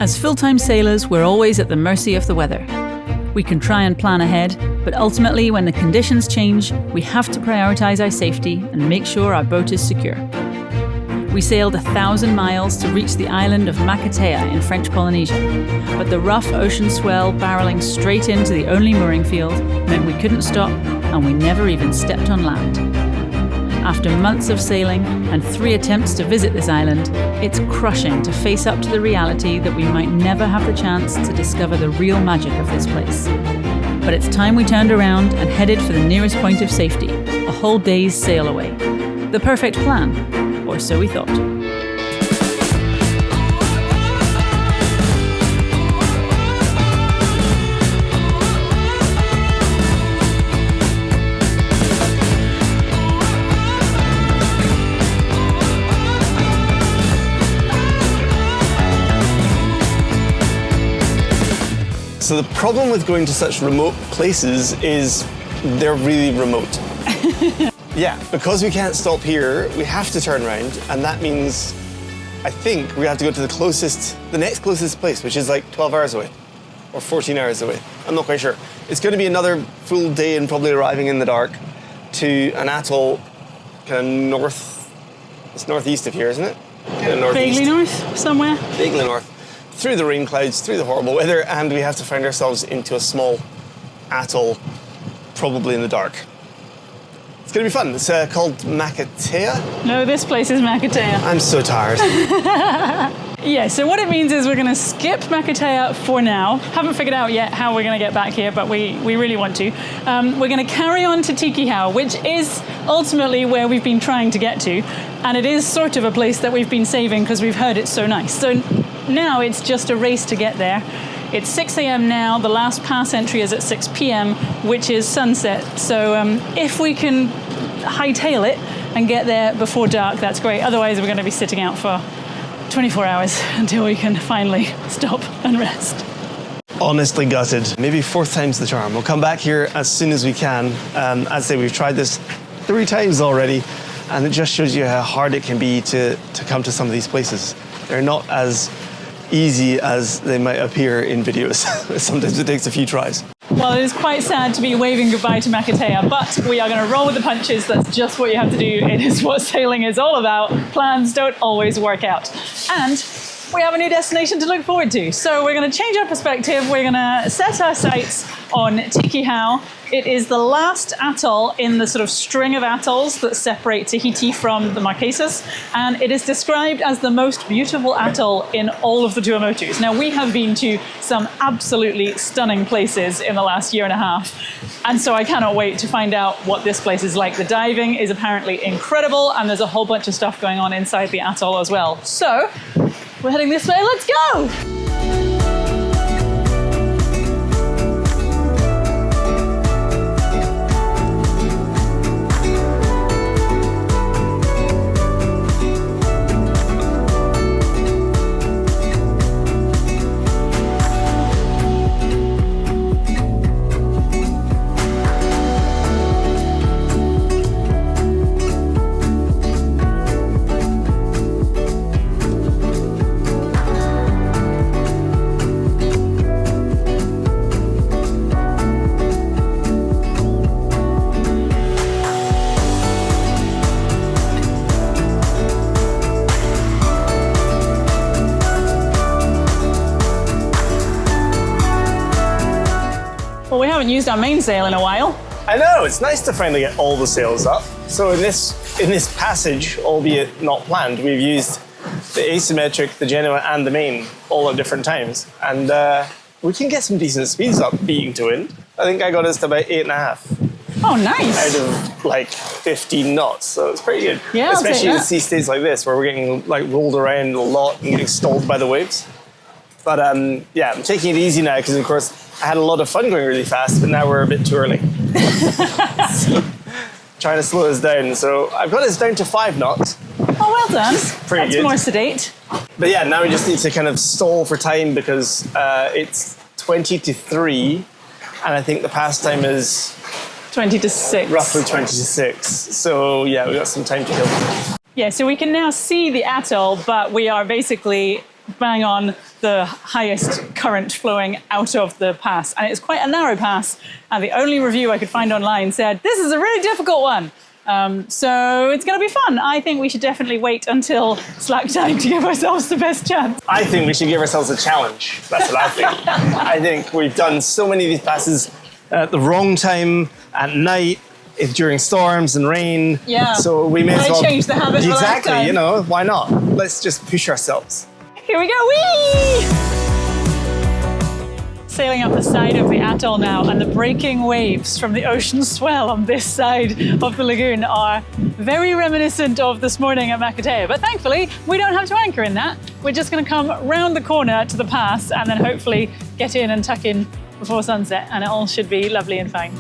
As full-time sailors, we're always at the mercy of the weather. We can try and plan ahead, but ultimately when the conditions change, we have to prioritize our safety and make sure our boat is secure. We sailed 1,000 miles to reach the island of Makatea in French Polynesia, but the rough ocean swell barreling straight into the only mooring field meant we couldn't stop and we never even stepped on land. After months of sailing and 3 attempts to visit this island, it's crushing to face up to the reality that we might never have the chance to discover the real magic of this place. But it's time we turned around and headed for the nearest point of safety, a whole day's sail away. The perfect plan, or so we thought. So the problem with going to such remote places is they're really remote. Yeah, because we can't stop here, we have to turn around, and that means, I think, we have to go to the next closest place, which is like 12 hours away, or 14 hours away. I'm not quite sure. It's going to be another full day and probably arriving in the dark to an atoll kind of it's northeast of here, isn't it? Kind of northeast. Vaguely north, somewhere? Vaguely north. Through the rain clouds, through the horrible weather, and we have to find ourselves into a small atoll, probably in the dark. It's going to be fun. It's called Makatea. No, this place is Makatea. I'm so tired. Yeah, so what it means is we're going to skip Makatea for now. Haven't figured out yet how we're going to get back here, but we really want to. We're going to carry on to Tiki Hau, which is ultimately where we've been trying to get to. And it is sort of a place that we've been saving because we've heard it's so nice. So now it's just a race to get there. It's 6 a.m. now. The last pass entry is at 6 p.m., which is sunset. So if we can hightail it and get there before dark, that's great. Otherwise, we're going to be sitting out for 24 hours until we can finally stop and rest. Honestly gutted. Maybe 4th time's the charm. We'll come back here as soon as we can. As I say, we've tried this 3 times already, and it just shows you how hard it can be to come to some of these places. They're not as easy as they might appear in videos. Sometimes it takes a few tries. Well, it is quite sad to be waving goodbye to Makatea, but we are going to roll with the punches. That's just what you have to do. It is what sailing is all about. Plans don't always work out. And we have a new destination to look forward to. So we're going to change our perspective. We're going to set our sights on Tiki Hau. It is the last atoll in the sort of string of atolls that separate Tahiti from the Marquesas, and it is described as the most beautiful atoll in all of the Tuamotus. Now, we have been to some absolutely stunning places in the last year and a half, and so I cannot wait to find out what this place is like. The diving is apparently incredible, and there's a whole bunch of stuff going on inside the atoll as well. So, we're heading this way, let's go! Well, we haven't used our mainsail in a while. I know, it's nice to finally get all the sails up. So in this passage, albeit not planned, we've used the asymmetric, the Genoa, and the main all at different times. And we can get some decent speeds up beating to wind. I think I got us to about 8.5. Oh, nice. Out of like 15 knots, so it's pretty good. Yeah, especially in sea states like this, where we're getting like rolled around a lot and getting stalled by the waves. But yeah, I'm taking it easy now because, of course, I had a lot of fun going really fast, but now we're a bit too early. So, trying to slow us down. So I've got us down to 5 knots. Oh, well done. Pretty That's good. more sedate. But yeah, now we just need to kind of stall for time because it's 20 to 3, and I think the pass time is 20 to 6. roughly 20 to 6. So yeah, we've got some time to kill. Yeah, so we can now see the atoll, but we are basically bang on the highest current flowing out of the pass. And it's quite a narrow pass. And the only review I could find online said, this is a really difficult one. So it's going to be fun. I think we should definitely wait until slack time to give ourselves the best chance. I think we should give ourselves a challenge. That's what I think. I think we've done so many of these passes at the wrong time, at night, during storms and rain. Yeah. So we may as well change the habit. Exactly. You know, why not? Let's just push ourselves. Here we go. Whee! Sailing up the side of the atoll now, and the breaking waves from the ocean swell on this side of the lagoon are very reminiscent of this morning at Makatea. But thankfully, we don't have to anchor in that. We're just going to come round the corner to the pass and then hopefully get in and tuck in before sunset, and it all should be lovely and fine.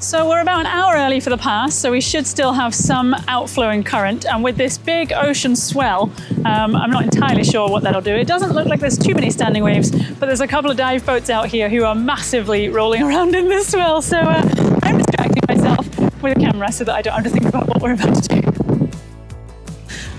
So we're about an hour early for the pass, so we should still have some outflowing current. And with this big ocean swell, I'm not entirely sure what that'll do. It doesn't look like there's too many standing waves, but there's a couple of dive boats out here who are massively rolling around in this swell. So I'm distracting myself with a camera so that I don't have to think about what we're about to do.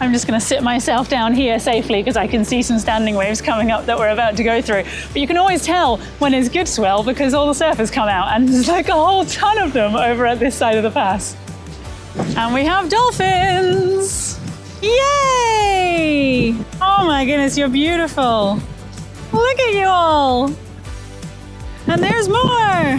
I'm just going to sit myself down here safely because I can see some standing waves coming up that we're about to go through. But you can always tell when it's good swell because all the surfers come out, and there's like a whole ton of them over at this side of the pass. And we have dolphins! Yay! Oh my goodness, you're beautiful. Look at you all. And there's more.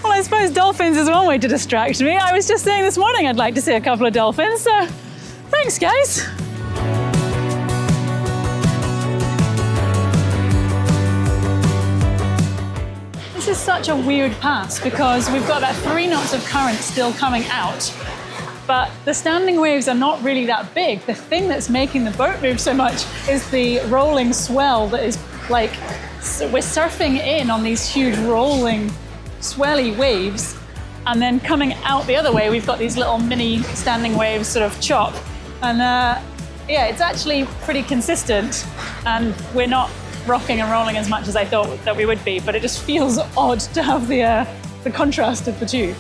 I suppose dolphins is one way to distract me. I was just saying this morning I'd like to see a couple of dolphins, so thanks guys. This is such a weird pass because we've got about 3 knots of current still coming out, but the standing waves are not really that big. The thing that's making the boat move so much is the rolling swell that is like, we're surfing in on these huge rolling swelly waves, and then coming out the other way we've got these little mini standing waves sort of chop, and yeah, it's actually pretty consistent, and we're not rocking and rolling as much as I thought that we would be, but it just feels odd to have the contrast of the two.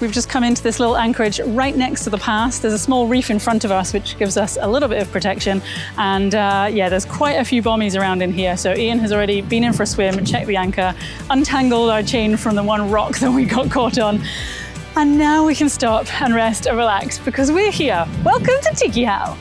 We've just come into this little anchorage right next to the pass. There's a small reef in front of us, which gives us a little bit of protection. And yeah, there's quite a few bommies around in here. So Ian has already been in for a swim, checked the anchor, untangled our chain from the one rock that we got caught on. And now we can stop and rest and relax because we're here. Welcome to Tiki How.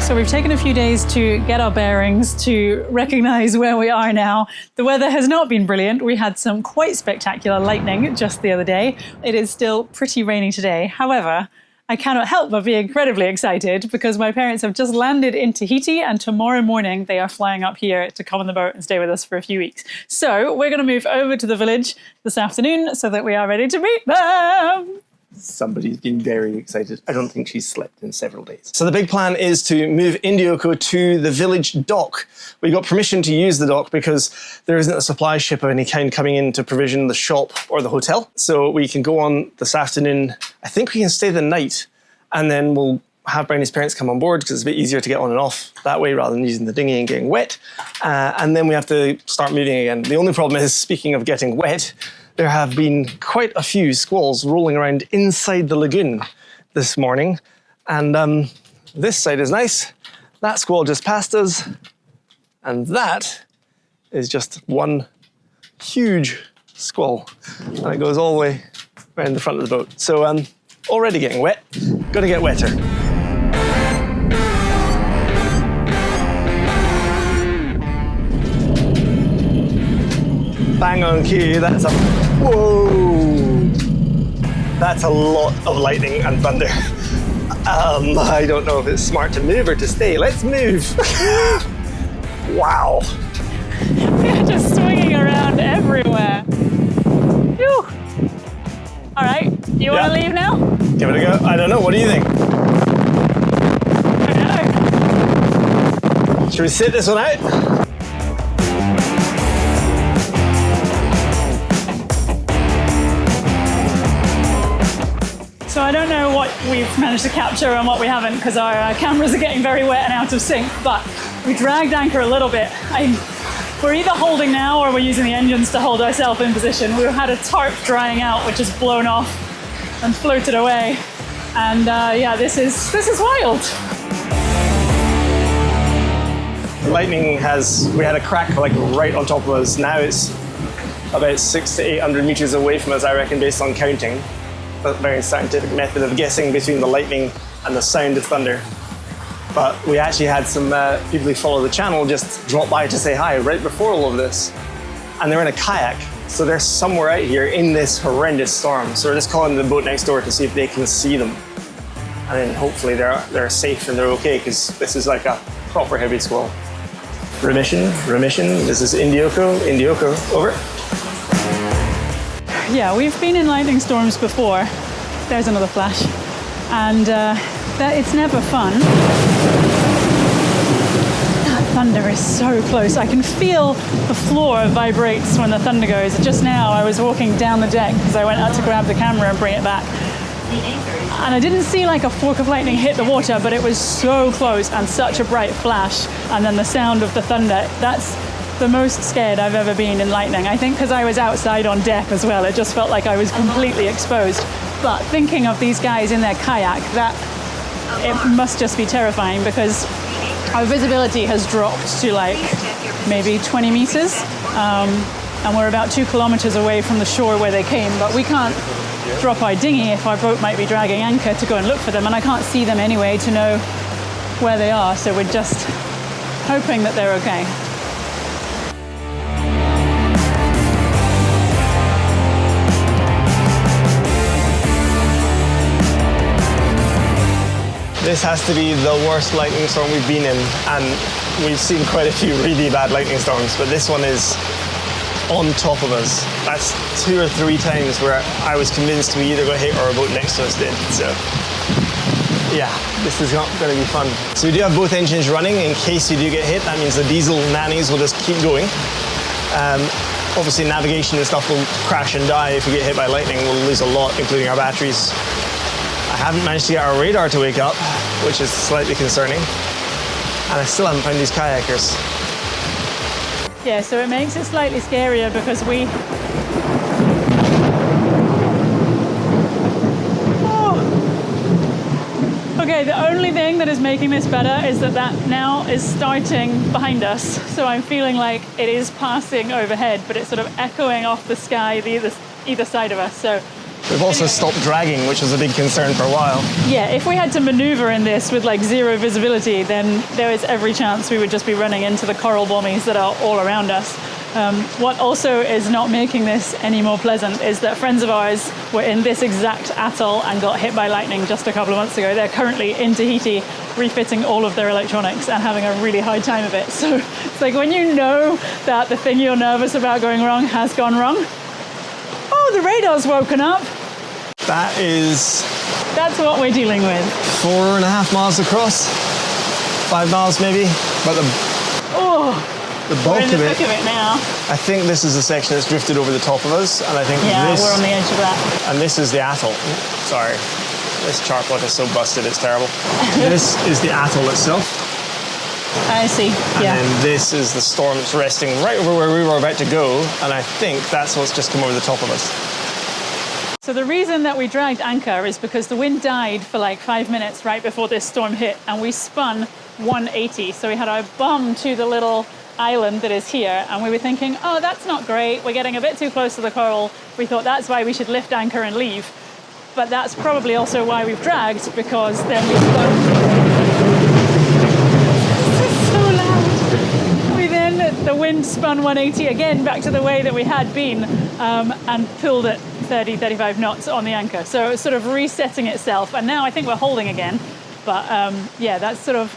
So we've taken a few days to get our bearings, to recognize where we are now. The weather has not been brilliant. We had some quite spectacular lightning just the other day. It is still pretty rainy today. However, I cannot help but be incredibly excited because my parents have just landed in Tahiti, and tomorrow morning they are flying up here to come on the boat and stay with us for a few weeks. So we're going to move over to the village this afternoon so that we are ready to meet them. Somebody's been very excited. I don't think she's slept in several days. So the big plan is to move Indioko to the village dock. We got permission to use the dock because there isn't a supply ship of any kind coming in to provision the shop or the hotel. So we can go on this afternoon. I think we can stay the night, and then we'll have Brioni's parents come on board because it's a bit easier to get on and off that way rather than using the dinghy and getting wet. And then we have to start moving again. The only problem is, speaking of getting wet, there have been quite a few squalls rolling around inside the lagoon this morning. And this side is nice. That squall just passed us. And that is just one huge squall. And it goes all the way around the front of the boat. So already getting wet, gonna get wetter. Bang on cue, that's a, whoa! That's a lot of lightning and thunder. I don't know if it's smart to move or to stay. Let's move. Wow. We're just swinging around everywhere. Phew. All right, you want to leave now? Give it a go. I don't know, what do you think? I don't know. Should we sit this one out? So I don't know what we've managed to capture and what we haven't, because our cameras are getting very wet and out of sync, but we dragged anchor a little bit. We're either holding now or we're using the engines to hold ourselves in position. We had a tarp drying out, which has blown off and floated away. And yeah, this is wild. Lightning we had a crack like right on top of us. Now it's about 600 to 800 meters away from us, I reckon, based on counting. A very scientific method of guessing between the lightning and the sound of thunder. But we actually had some people who follow the channel just drop by to say hi right before all of this. And they're in a kayak, so they're somewhere out here in this horrendous storm. So we're just calling the boat next door to see if they can see them. And then hopefully they're safe and they're okay, because this is like a proper heavy squall. Remission, this is Indioko, over. Yeah, we've been in lightning storms before. There's another flash. And it's never fun. That thunder is so close. I can feel the floor vibrates when the thunder goes. Just now I was walking down the deck because I went out to grab the camera and bring it back. And I didn't see like a fork of lightning hit the water, but it was so close and such a bright flash. And then the sound of the thunder, that's the most scared I've ever been in lightning. I think because I was outside on deck as well, it just felt like I was completely exposed. But thinking of these guys in their kayak, it must just be terrifying, because our visibility has dropped to like maybe 20 meters. And we're about 2 kilometers away from the shore where they came, but we can't drop our dinghy if our boat might be dragging anchor to go and look for them, and I can't see them anyway to know where they are, so we're just hoping that they're okay. This has to be the worst lightning storm we've been in, and we've seen quite a few really bad lightning storms, but this one is on top of us. That's 2 or 3 times where I was convinced we either got hit or a boat next to us did. So yeah, this is not going to be fun. So we do have both engines running in case you do get hit. That means the diesel nannies will just keep going. Obviously navigation and stuff will crash and die if we get hit by lightning. We'll lose a lot, including our batteries. I haven't managed to get our radar to wake up, which is slightly concerning. And I still haven't found these kayakers. Yeah, so it makes it slightly scarier because we... Oh. Okay, the only thing that is making this better is that now is starting behind us. So I'm feeling like it is passing overhead, but it's sort of echoing off the sky either side of us. So we've also stopped dragging, which was a big concern for a while. Yeah, if we had to maneuver in this with like zero visibility, then there is every chance we would just be running into the coral bommies that are all around us. What also is not making this any more pleasant is that friends of ours were in this exact atoll and got hit by lightning just a couple of months ago. They're currently in Tahiti refitting all of their electronics and having a really hard time of it. So it's like when you know that the thing you're nervous about going wrong has gone wrong. Oh, the radar's woken up. That's what we're dealing with. 4.5 miles across, 5 miles maybe, but the bulk of it now. I think this is the section that's drifted over the top of us, and I think we're on the edge of that. And this is the atoll. Sorry, this chartplot is so busted, it's terrible. This is the atoll itself. I see. And then this is the storm that's resting right over where we were about to go, and I think that's what's just come over the top of us. So the reason that we dragged anchor is because the wind died for like 5 minutes right before this storm hit, and we spun 180. So we had our bum to the little island that is here, and we were thinking, oh, that's not great. We're getting a bit too close to the coral. We thought that's why we should lift anchor and leave. But that's probably also why we've dragged, because then we spun. The wind spun 180 again back to the way that we had been, and pulled it 30, 35 knots on the anchor. So it's sort of resetting itself. And now I think we're holding again. But yeah, that's sort of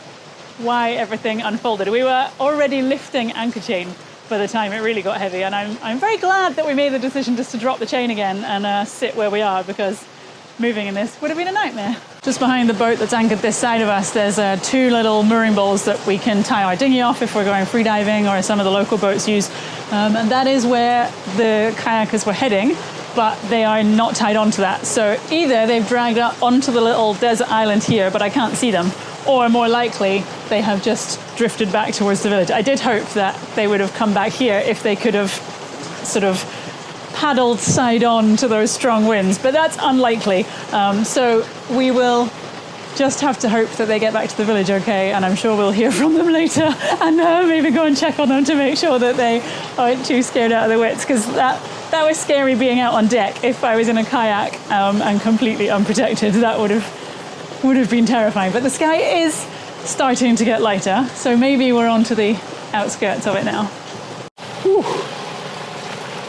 why everything unfolded. We were already lifting anchor chain by the time it really got heavy. And I'm very glad that we made the decision just to drop the chain again and sit where we are, because moving in this would have been a nightmare. Just behind the boat that's anchored this side of us, there's 2 little mooring balls that we can tie our dinghy off if we're going free diving, or some of the local boats use. And that is where the kayakers were heading. but they are not tied onto that. So either they've dragged up onto the little desert island here, but I can't see them, or more likely they have just drifted back towards the village. I did hope that they would have come back here if they could have sort of paddled side on to those strong winds, but that's unlikely. So we will just have to hope that they get back to the village okay, and I'm sure we'll hear from them later, and maybe go and check on them to make sure that they aren't too scared out of their wits, because that was scary being out on deck. If I was in a kayak and completely unprotected, that would have been terrifying. But the sky is starting to get lighter, so maybe we're onto the outskirts of it now. Whew.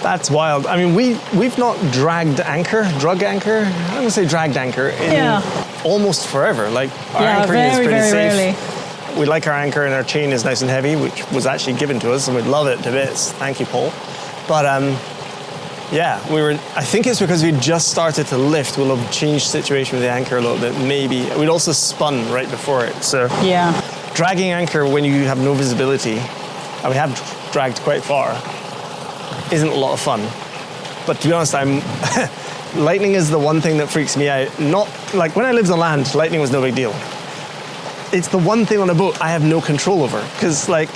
That's wild. I mean, we've not drug anchor. I'm gonna say dragged anchor in almost forever. Like our anchoring is pretty very safe. Rarely. We like our anchor, and our chain is nice and heavy, which was actually given to us, and we love it to bits. Thank you, Paul. But yeah, I think it's because we just started to lift. We'll have changed the situation with the anchor a little bit. Maybe we'd also spun right before it. So yeah, dragging anchor when you have no visibility, and we have dragged quite far, isn't a lot of fun. But to be honest, lightning is the one thing that freaks me out. Not like when I lived on land, lightning was no big deal. It's the one thing on a boat I have no control over, because like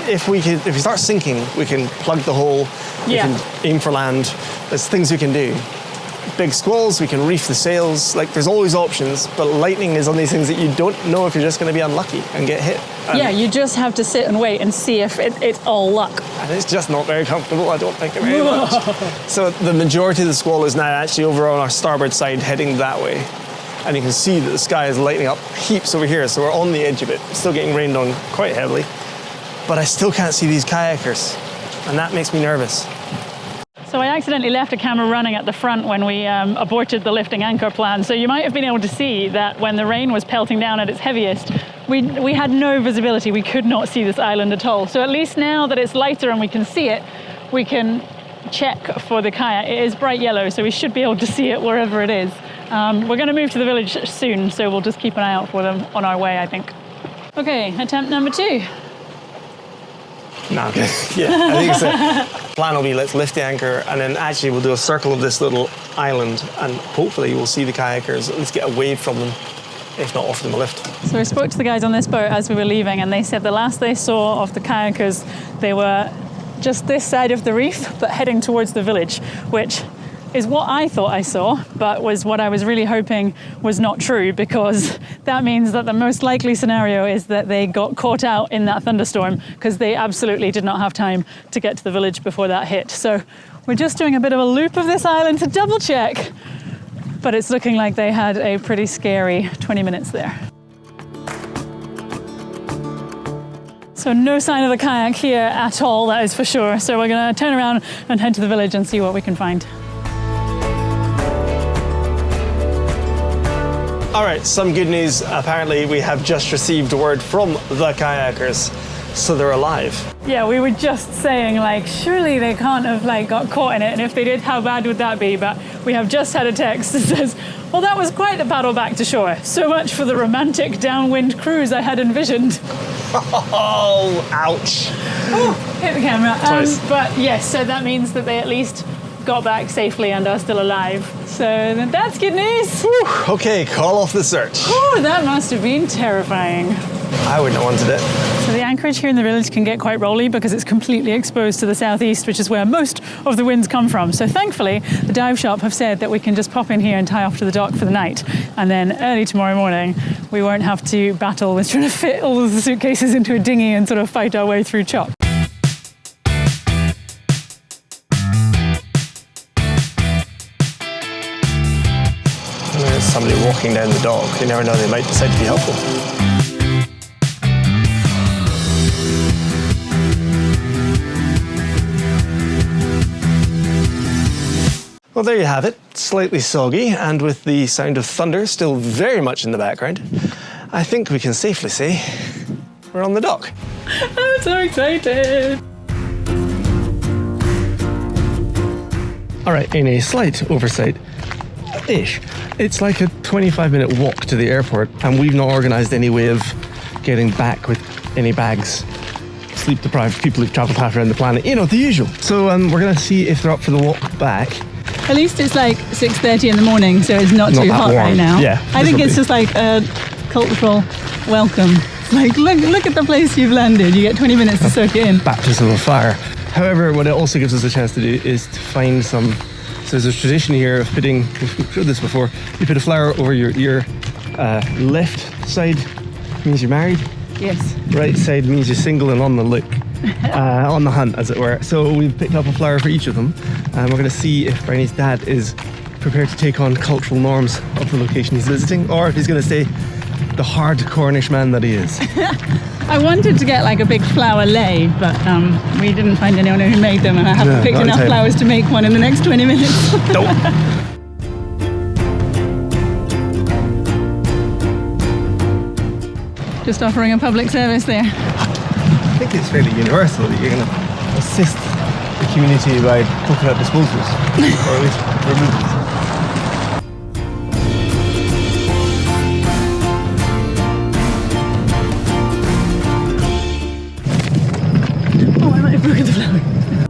if we start sinking, we can plug the hole, we can aim for land. There's things we can do. Big squalls, we can reef the sails. Like there's always options, but lightning is one of these things that you don't know if you're just going to be unlucky and get hit. Yeah, you just have to sit and wait and see if it's all luck. And it's just not very comfortable, I don't think, very much. So the majority of the squall is now actually over on our starboard side, heading that way. And you can see that the sky is lighting up heaps over here, so we're on the edge of it. Still getting rained on quite heavily. But I still can't see these kayakers, and that makes me nervous. So I accidentally left a camera running at the front when we aborted the lifting anchor plan. So you might have been able to see that when the rain was pelting down at its heaviest, we had no visibility. We could not see this island at all. So at least now that it's lighter and we can see it, we can check for the kayak. It is bright yellow, so we should be able to see it wherever it is. We're going to move to the village soon, so we'll just keep an eye out for them on our way, I think. Okay, attempt number 2. No, okay. Yeah, I think it's the plan will be let's lift the anchor, and then actually we'll do a circle of this little island, and hopefully we'll see the kayakers, at least get a wave from them, if not offer them a lift. So we spoke to the guys on this boat as we were leaving, and they said the last they saw of the kayakers, they were just this side of the reef, but heading towards the village, which is what I thought I saw, but was what I was really hoping was not true, because that means that the most likely scenario is that they got caught out in that thunderstorm, because they absolutely did not have time to get to the village before that hit. So we're just doing a bit of a loop of this island to double check, but it's looking like they had a pretty scary 20 minutes there. So no sign of the kayak here at all, that is for sure. So we're going to turn around and head to the village and see what we can find. All right, some good news. Apparently we have just received word from the kayakers, so they're alive. Yeah, we were just saying, like, surely they can't have got caught in it, and if they did, how bad would that be? But we have just had a text that says, well, that was quite the paddle back to shore. So much for the romantic downwind cruise I had envisioned. Oh, ouch. Oh, hit the camera. Twice. But yes, so that means that they at least got back safely and are still alive. So that's good news. Whew. Okay, call off the search. Oh, that must have been terrifying. I wouldn't have wanted it. So the anchorage here in the village can get quite rolly because it's completely exposed to the southeast, which is where most of the winds come from. So thankfully, the dive shop have said that we can just pop in here and tie off to the dock for the night. And then early tomorrow morning, we won't have to battle with trying to fit all of the suitcases into a dinghy and sort of fight our way through chop. There's somebody walking down the dock. You never know, they might decide to be helpful. Well, there you have it. Slightly soggy, and with the sound of thunder still very much in the background, I think we can safely say we're on the dock. I'm so excited. All right, in a slight oversight-ish, it's like a 25-minute walk to the airport, and we've not organised any way of getting back with any bags. Sleep-deprived people who've travelled half around the planet, you know, the usual. So we're going to see if they're up for the walk back. At least it's like 6:30 in the morning, so it's not too that hot warm. right now. Yeah, I think this will it's be. just like a cultural welcome. It's like, look at the place you've landed. You get 20 minutes to soak it in. Baptism of fire. However, what it also gives us a chance to do is to find some. So there's a tradition here of putting. We've showed this before. You put a flower over your ear. Left side means you're married. Yes. Right side means you're single and on the look. On the hunt, as it were. So we've picked up a flower for each of them, and we're going to see if Brioni's dad is prepared to take on cultural norms of the location he's visiting, or if he's going to stay the hard Cornish man that he is. I wanted to get like a big flower lei, but we didn't find anyone who made them, and I haven't picked not in enough time. flowers to make one in the next 20 minutes. Nope. Just offering a public service there. I think it's fairly universal that you're going to assist the community by coconut disposals, or at least removals. Oh, I might have broken the flower.